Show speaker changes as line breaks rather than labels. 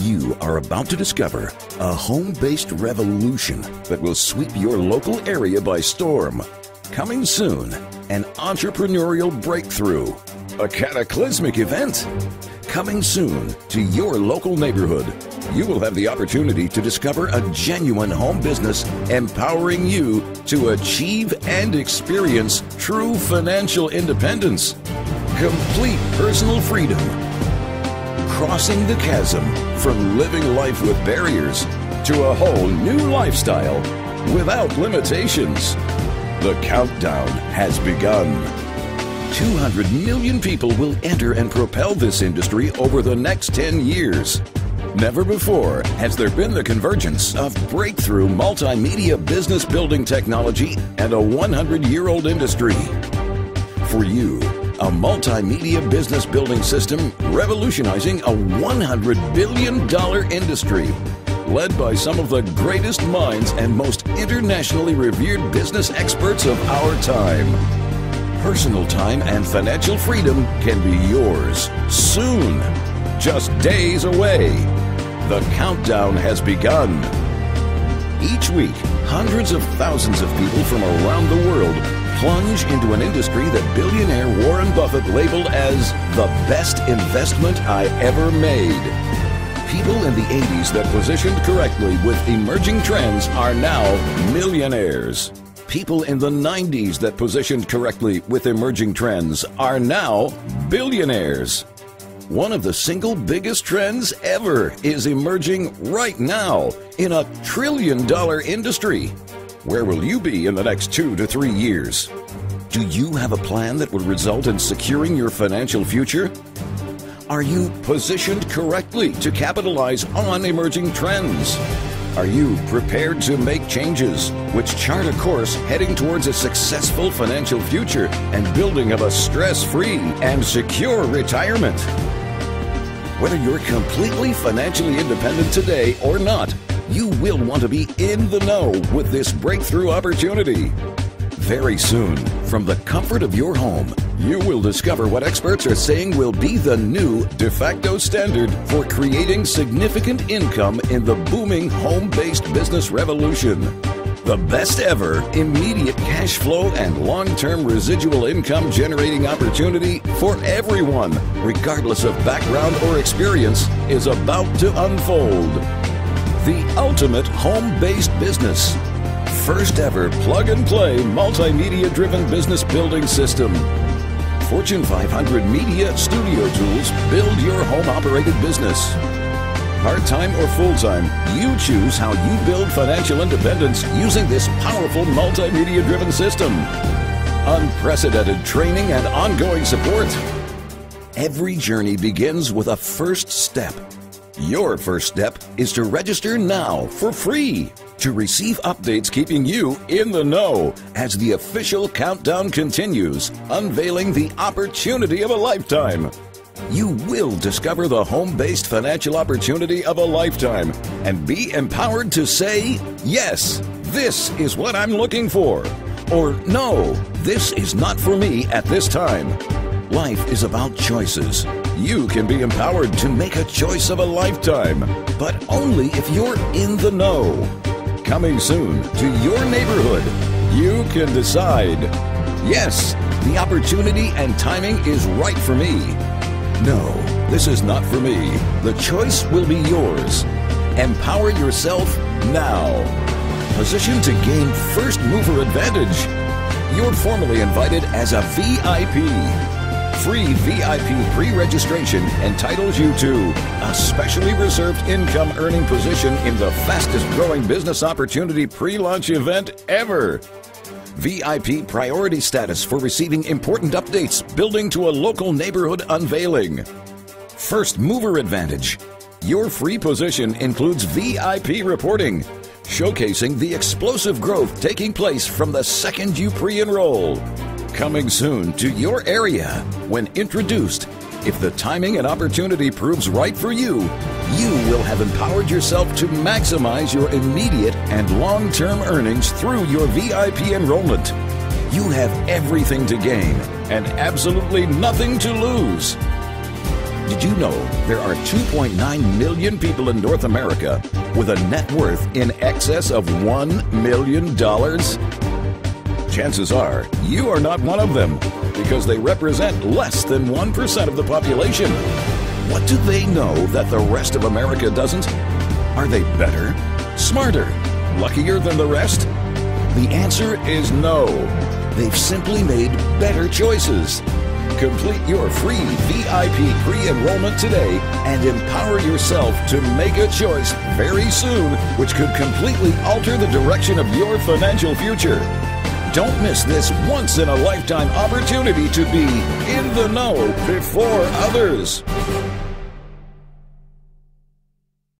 You are about to discover a home-based revolution that will sweep your local area by storm. Coming soon, an entrepreneurial breakthrough, a cataclysmic event. Coming soon to your local neighborhood, you will have the opportunity to discover a genuine home business empowering you to achieve and experience true financial independence, complete personal freedom, crossing the chasm from living life with barriers to a whole new lifestyle without limitations. The countdown has begun. 200 million people will enter and propel this industry over the next 10 years. Never before has there been the convergence of breakthrough multimedia business building technology and a 100-year-old industry. For you, a multimedia business building system revolutionizing a $100 billion industry, led by some of the greatest minds and most internationally revered business experts of our time. Personal time and financial freedom can be yours soon, just days away. The countdown has begun. Each week, hundreds of thousands of people from around the world plunge into an industry that billionaire Warren Buffett labeled as the best investment I ever made. People in the 80s that positioned correctly with emerging trends are now millionaires. People in the 90s that positioned correctly with emerging trends are now billionaires. One of the single biggest trends ever is emerging right now in a $1 trillion industry. Where will you be in the next 2 to 3 years? Do you have a plan that will result in securing your financial future? Are you positioned correctly to capitalize on emerging trends? Are you prepared to make changes which chart a course heading towards a successful financial future and building of a stress-free and secure retirement? Whether you're completely financially independent today or not, you will want to be in the know with this breakthrough opportunity. Very soon, from the comfort of your home, you will discover what experts are saying will be the new de facto standard for creating significant income in the booming home-based business revolution. The best ever immediate cash flow and long-term residual income generating opportunity for everyone, regardless of background or experience, is about to unfold. The ultimate home-based business. First ever plug-and-play multimedia-driven business building system. Fortune 500 Media Studio Tools build your home-operated business. Part-time or full-time, you choose how you build financial independence using this powerful multimedia-driven system. Unprecedented training and ongoing support. Every journey begins with a first step. Your first step is to register now for free to receive updates keeping you in the know as the official countdown continues, unveiling the opportunity of a lifetime. You will discover the home-based financial opportunity of a lifetime and be empowered to say, yes, this is what I'm looking for, or no, this is not for me at this time. Life is about choices. You can be empowered to make a choice of a lifetime, but only if you're in the know. Coming soon to your neighborhood, you can decide, yes, the opportunity and timing is right for me. No, this is not for me. The choice will be yours. Empower yourself now. Position to gain first mover advantage. You're formally invited as a VIP. Free VIP pre-registration entitles you to a specially reserved income earning position in the fastest growing business opportunity pre-launch event ever. VIP priority status for receiving important updates building to a local neighborhood unveiling. First mover advantage. Your free position includes VIP reporting, showcasing the explosive growth taking place from the second you pre-enroll. Coming soon to your area when introduced. If the timing and opportunity proves right for you, you will have empowered yourself to maximize your immediate and long-term earnings through your VIP enrollment. You have everything to gain and absolutely nothing to lose. Did you know there are 2.9 million people in North America with a net worth in excess of $1 million? Chances are you are not one of them because they represent less than 1% of the population. What do they know that the rest of America doesn't? Are they better, smarter, luckier than the rest? The answer is no. They've simply made better choices. Complete your free VIP pre-enrollment today and empower yourself to make a choice very soon which could completely alter the direction of your financial future. Don't miss this once-in-a-lifetime opportunity to be in the know before others.